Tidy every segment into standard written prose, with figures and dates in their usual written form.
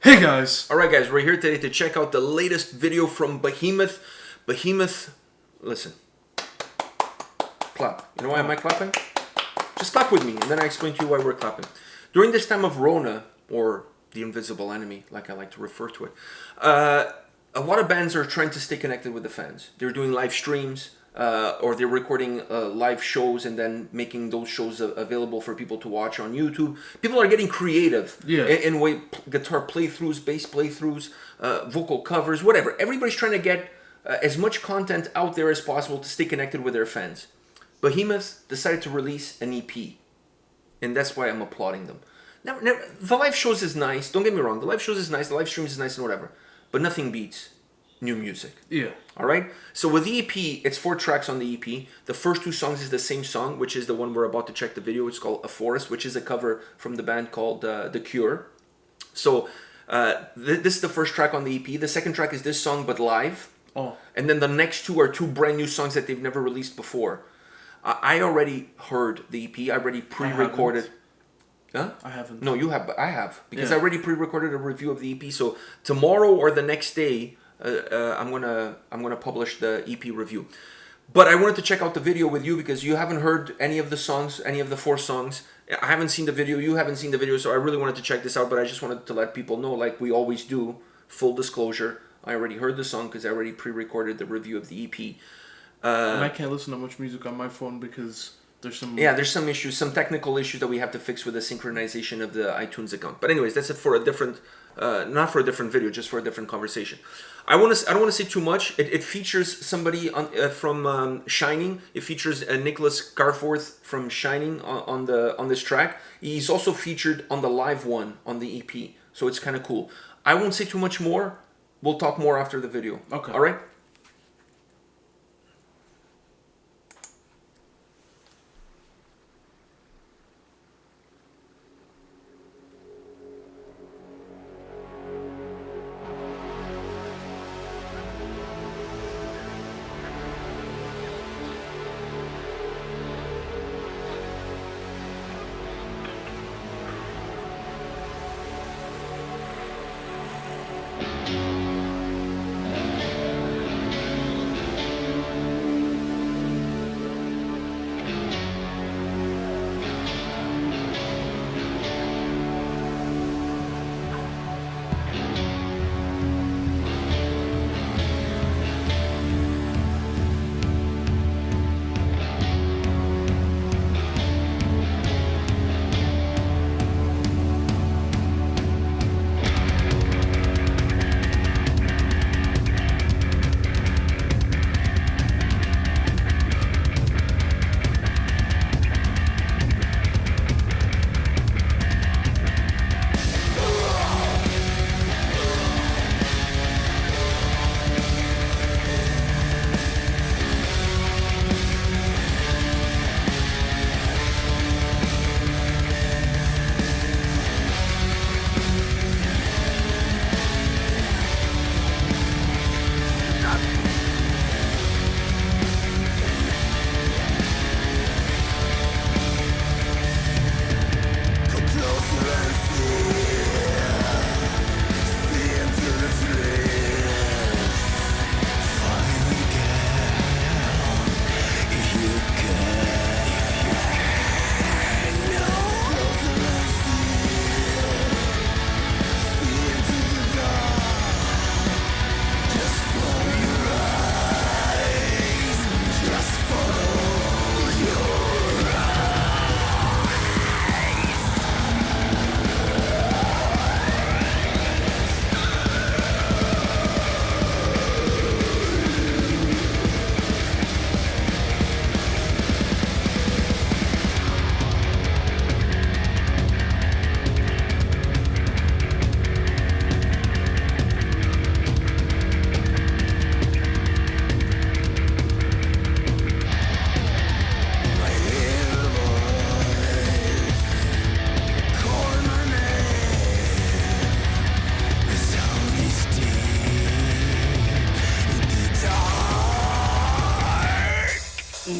Hey guys! Alright guys, we're here today to check out the latest video from Behemoth. Listen. Clap. You know why am I clapping? Just clap with me and then I explain to you why we're clapping. During this time of Rona, or the invisible enemy, like I like to refer to it, a lot of bands are trying to stay connected with the fans. They're doing live streams, or they're recording live shows and then making those shows available for people to watch on YouTube. People are getting creative in way guitar playthroughs, bass playthroughs, vocal covers, whatever. Everybody's trying to get as much content out there as possible to stay connected with their fans. Behemoth decided to release an EP, and that's why I'm applauding them. Now, the live shows is nice. Don't get me wrong. The live shows is nice. The live streams is nice and whatever. But nothing beats new music. Yeah. All right? So with the EP, it's 4 tracks on the EP. The first 2 songs is the same song, which is the one we're about to check the video. It's called A Forest, which is a cover from the band called The Cure. So this is the first track on the EP. The second track is this song, but live. Oh. And then the next 2 are 2 brand new songs that they've never released before. I already heard the EP. I already pre-recorded. Huh? I haven't. No, you have. But I have, because I already pre-recorded a review of the EP. So tomorrow or the next day, I'm gonna publish the EP review. But I wanted to check out the video with you because you haven't heard any of the songs, any of the 4 songs. I haven't seen the video. You haven't seen the video, so I really wanted to check this out. But I just wanted to let people know, like we always do, full disclosure. I already heard the song because I already pre-recorded the review of the EP. And I can't listen to much music on my phone because there's some... Yeah, there's some issues, some technical issues that we have to fix with the synchronization of the iTunes account. But anyways, that's it for a different, not for a different video, just for a different conversation. I don't want to say too much. It features somebody from Shining. It features Niklas Kvarforth from Shining on this track. He's also featured on the live one on the EP, so it's kind of cool. I won't say too much more. We'll talk more after the video. Okay. All right.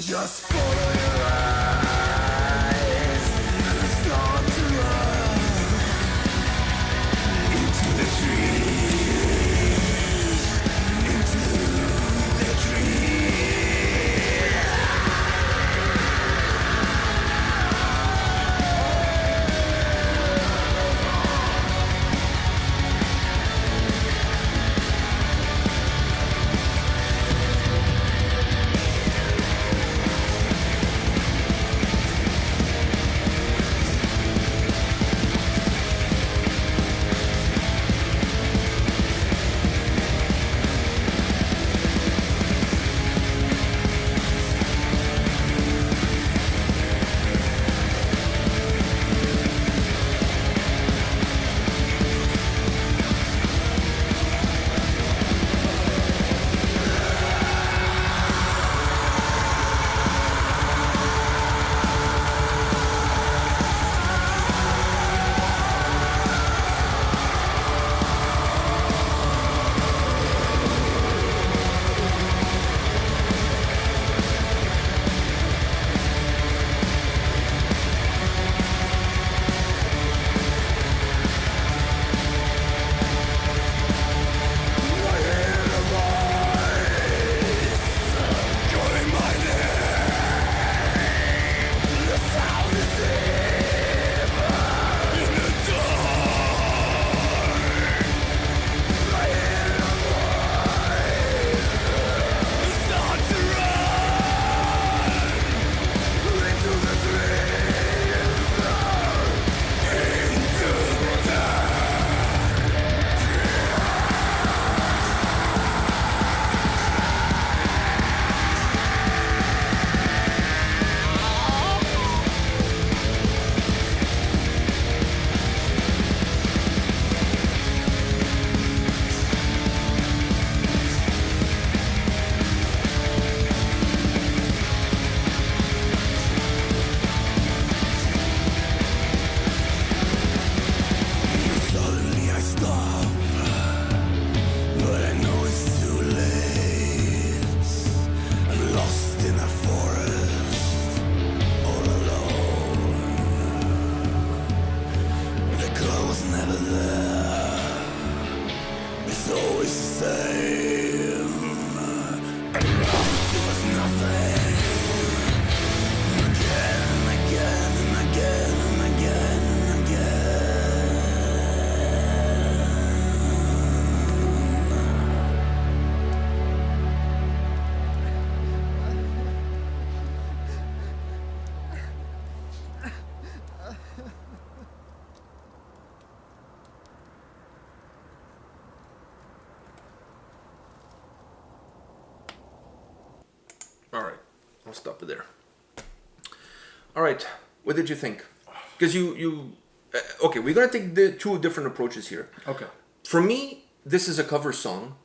Just follow your eyes, start to run into the I'll stop it there. All right. What did you think? Because okay, we're gonna take the two different approaches here. Okay. For me, this is a cover song.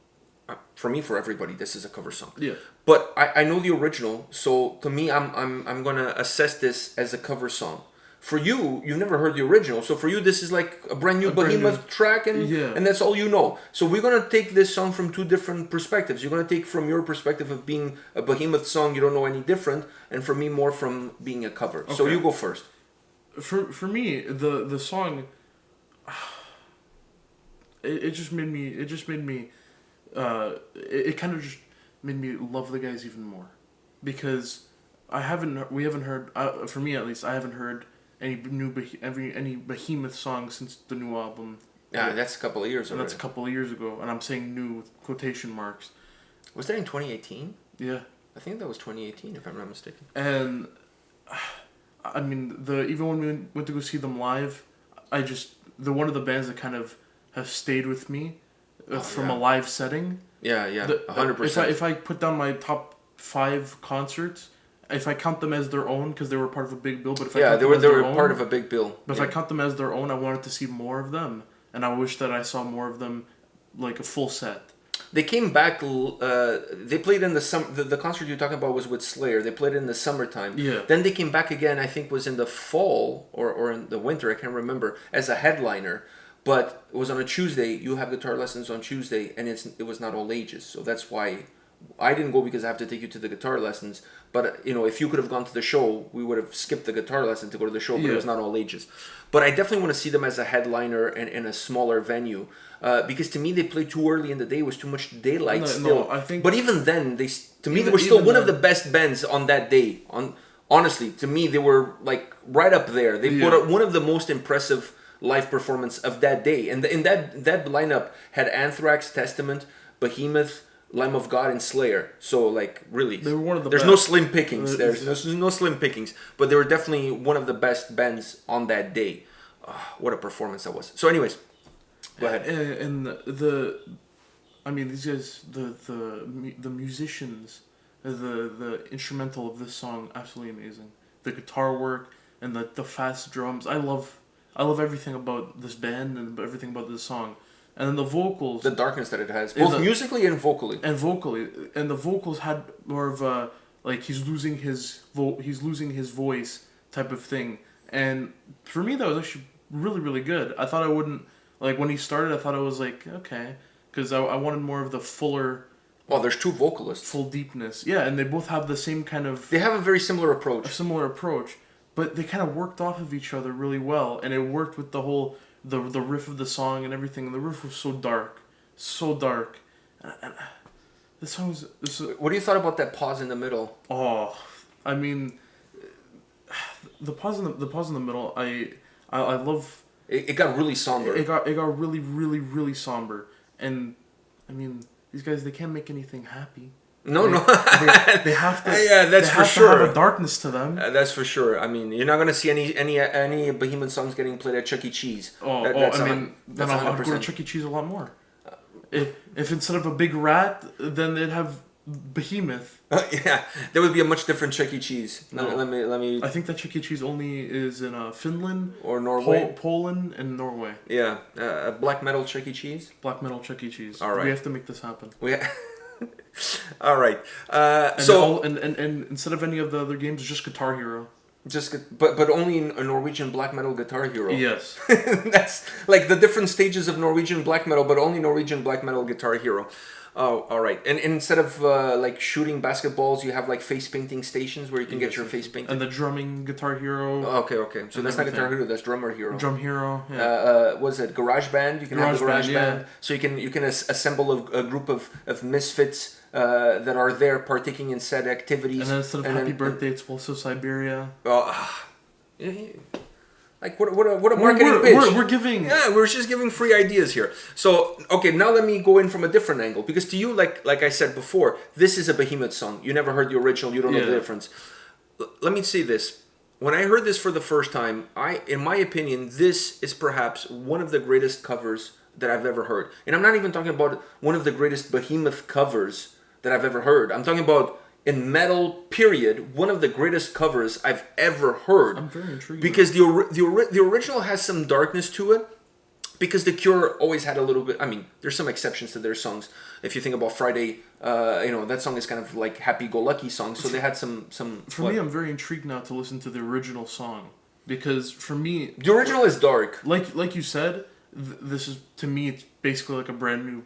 For me, for everybody, this is a cover song. Yeah. But I know the original, so to me, I'm gonna assess this as a cover song. For you, you've never heard the original, so for you, this is like a brand new Behemoth track, and that's all you know. So we're gonna take this song from two different perspectives. You're gonna take from your perspective of being a Behemoth song, you don't know any different, and for me, more from being a cover. Okay. So you go first. For me, the song, it kind of just made me love the guys even more, because we haven't heard, for me at least, I haven't heard any Behemoth songs since the new album. Yeah, that's a couple of years ago. That's a couple of years ago, and I'm saying new with quotation marks. Was that in 2018? Yeah. I think that was 2018, if I'm not mistaken. And I mean, even when we went to go see them live, they're one of the bands that kind of have stayed with me from a live setting. Yeah, 100%. If I put down my top 5 concerts, if I count them as their own, because they were part of a big bill, but if I count they were part of a big bill. But if I count them as their own, I wanted to see more of them, and I wish that I saw more of them, like a full set. They came back. They played in the summer. The concert you're talking about was with Slayer. They played in the summertime. Yeah. Then they came back again. I think was in the fall or in the winter. I can't remember, as a headliner. But it was on a Tuesday. You have guitar lessons on Tuesday, and it was not all ages. So that's why I didn't go, because I have to take you to the guitar lessons. But if you could have gone to the show, we would have skipped the guitar lesson to go to the show. But it was not all ages. But I definitely want to see them as a headliner and in a smaller venue, because to me they played too early in the day. It was too much daylight still. No, I think. But even then, they were still one of the best bands on that day. Honestly, to me, they were like right up there. They put up one of the most impressive live performance of that day, and in that lineup had Anthrax, Testament, Behemoth, Lamb of God, and Slayer. So like really, they were one of the there's best. no slim pickings. There's no slim pickings, but they were definitely one of the best bands on that day. What a performance that was. So anyways, go ahead. And I mean, these guys, the musicians, the instrumental of this song, absolutely amazing. The guitar work and the fast drums. I love everything about this band and everything about this song. And then the vocals, the darkness that it has, both musically and vocally. And the vocals had more of a like he's losing his voice type of thing. And for me, that was actually really, really good. I thought I wouldn't like when he started. I thought it was like okay, because I wanted more of the fuller. Well, there's two vocalists. Full deepness, yeah, and they both have the same kind of. They have a very similar approach. But they kind of worked off of each other really well, and it worked with the whole the riff of the song and everything. And the riff was so dark. And this song was. What do you thought about that pause in the middle? Oh, I mean, the pause in the middle. I love. It got really somber. It got really, really, really somber, and I mean, these guys, they can't make anything happy. No. They have to. Yeah, that's for sure. To have a darkness to them. That's for sure. I mean, you're not gonna see any Behemoth songs getting played at Chuck E. Cheese. Then I'll go to Chuck E. Cheese a lot more. If instead of a big rat, then they'd have Behemoth. Yeah, there would be a much different Chuck E. Cheese. No. Let me. I think that Chuck E. Cheese only is in Finland or Norway, Poland, and Norway. Yeah, black metal Chuck E. Cheese. Black metal Chuck E. Cheese. All right, we have to make this happen. All right. And instead of any of the other games, it's just Guitar Hero. But only a Norwegian black metal Guitar Hero. Yes. That's like the different stages of Norwegian black metal, but only Norwegian black metal Guitar Hero. Oh, all right. And instead of like shooting basketballs, you have like face painting stations where you can get your face painted. And the drumming Guitar Hero. Okay. So that's not Guitar Hero. That's Drummer Hero. Drum Hero. Yeah. Was it Garage Band? You can have the Garage Band. So you can assemble a group of misfits that are there partaking in said activities. And then instead of Happy Birthday, it's also Siberia. Like what a marketing pitch. We're giving. Yeah, we're just giving free ideas here. So okay, now let me go in from a different angle, because to you, like I said before, this is a Behemoth song. You never heard the original. You don't know the difference. Let me say this. When I heard this for the first time, in my opinion, this is perhaps one of the greatest covers that I've ever heard. And I'm not even talking about one of the greatest Behemoth covers that I've ever heard. I'm talking about in metal, period, one of the greatest covers I've ever heard. I'm very intrigued. Because the original has some darkness to it. Because The Cure always had a little bit. I mean, there's some exceptions to their songs. If you think about Friday, that song is kind of like happy-go-lucky song. So they had some. For me, I'm very intrigued now to listen to the original song, because for me, the original is dark. Like you said, this is, to me, it's basically like a brand new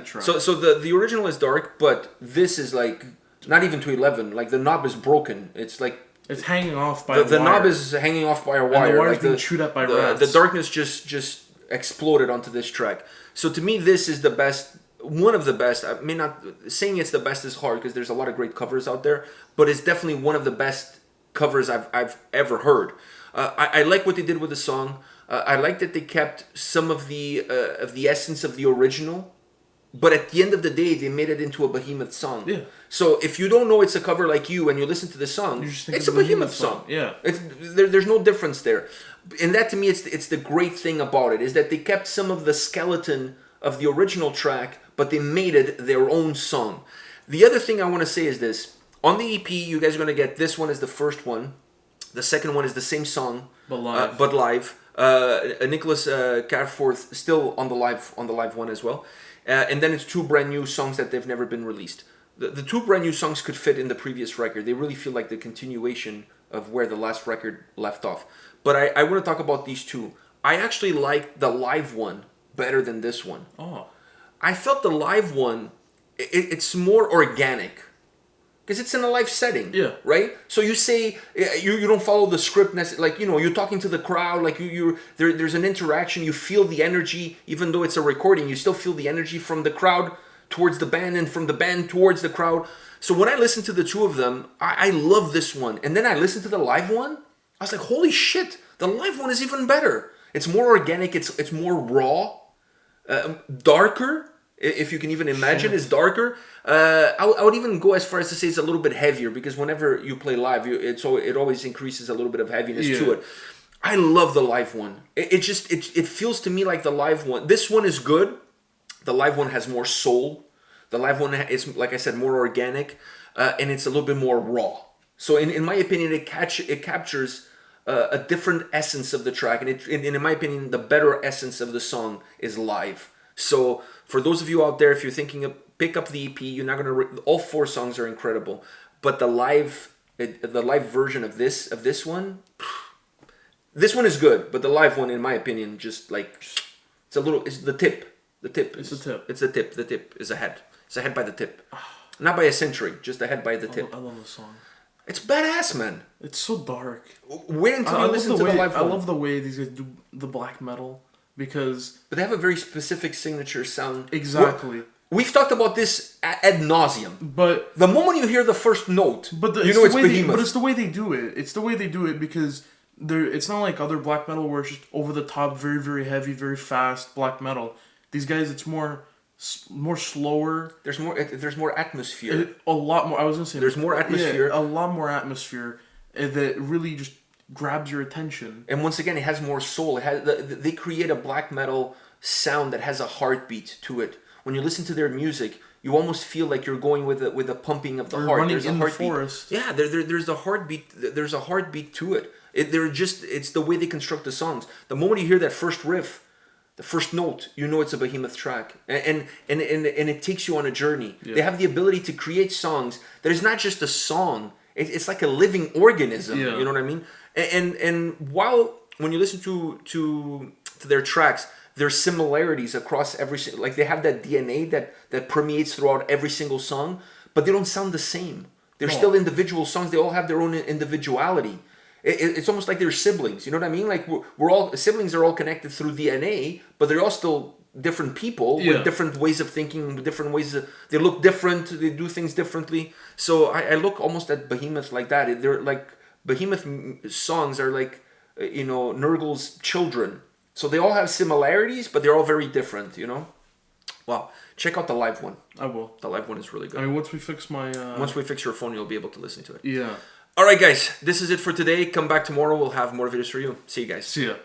track. So the original is dark, but this is like not even to 11. Like the knob is broken. It's like. It's hanging off by a wire. The knob is hanging off by a wire. And the wire's like being chewed up by rats. The darkness just exploded onto this track. So to me, this is the best, one of the best. I mean, not saying it's the best is hard because there's a lot of great covers out there, but it's definitely one of the best covers I've ever heard. I like what they did with the song. I like that they kept some of the essence of the original, but at the end of the day, they made it into a Behemoth song. Yeah. So if you don't know it's a cover like you, and you listen to the song, it's a Behemoth song. Yeah. There's no difference there. And that, to me, it's the great thing about it, is that they kept some of the skeleton of the original track, but they made it their own song. The other thing I want to say is this. On the EP, you guys are going to get, this one is the first one. The second one is the same song, but live. Niklas Kvarforth still on the live one as well. And then it's two brand new songs that they've never been released. The two brand new songs could fit in the previous record. They really feel like the continuation of where the last record left off. But I want to talk about these two. I actually like the live one better than this one. Oh. I felt the live one, it's more organic. Because it's in a live setting. Yeah. Right? So you say, you don't follow the script, like, you're talking to the crowd, like there's an interaction, you feel the energy, even though it's a recording, you still feel the energy from the crowd towards the band and from the band towards the crowd. So when I listen to the two of them, I love this one. And then I listened to the live one, I was like, holy shit, the live one is even better. It's more organic, it's more raw, darker, if you can even imagine. It's darker. I would even go as far as to say it's a little bit heavier, because whenever you play live, it always increases a little bit of heaviness to it. I love the live one. It feels to me like the live one. This one is good. The live one has more soul. The live one is, like I said, more organic, and it's a little bit more raw. So in my opinion, it captures a different essence of the track, and in my opinion, the better essence of the song is live. So for those of you out there, if you're thinking of pick up the EP, you're not gonna. All four songs are incredible, but the live version of this one is good. But the live one, in my opinion, just like it's the tip. The tip. It's the tip. It's the tip. The tip is ahead. It's ahead by the tip, not by a century. Just ahead by the tip. I love the song. It's badass, man. It's so dark. Wait until you listen to the live one. I love the way these guys do the black metal, because... But they have a very specific signature sound. Exactly. We've talked about this ad nauseum. But... the moment you hear the first note, it's Behemoth. But it's the way they do it. It's the way they do it, because it's not like other black metal where it's just over the top, very, very heavy, very fast black metal. These guys, it's more slower. There's more atmosphere. A lot more. I was gonna say there's more atmosphere. Yeah, a lot more atmosphere that really just grabs your attention. And once again, it has more soul. They create a black metal sound that has a heartbeat to it. When you listen to their music, you almost feel like you're going with the pumping of the heart. Running there's in a heartbeat. The forest. Yeah, there's a heartbeat. There's a heartbeat to it. It's the way they construct the songs. The moment you hear that first riff, the first note, you know it's a Behemoth track, and it takes you on a journey. Yeah. They have the ability to create songs that is not just a song; it's like a living organism. Yeah. You know what I mean? And while when you listen to their tracks, there's similarities across like they have that DNA that permeates throughout every single song, but they don't sound the same. They're still individual songs. They all have their own individuality. It's almost like they're siblings. You know what I mean? Like siblings are all connected through DNA, but they're all still different people with different ways of thinking, different ways. They look different. They do things differently. So I look almost at Behemoth like that. They're like Behemoth songs are like Nurgle's children. So they all have similarities, but they're all very different. Wow. Check out the live one. I will. The live one is really good. I mean, once we fix your phone, you'll be able to listen to it. Yeah. All right, guys. This is it for today. Come back tomorrow. We'll have more videos for you. See you guys. See ya.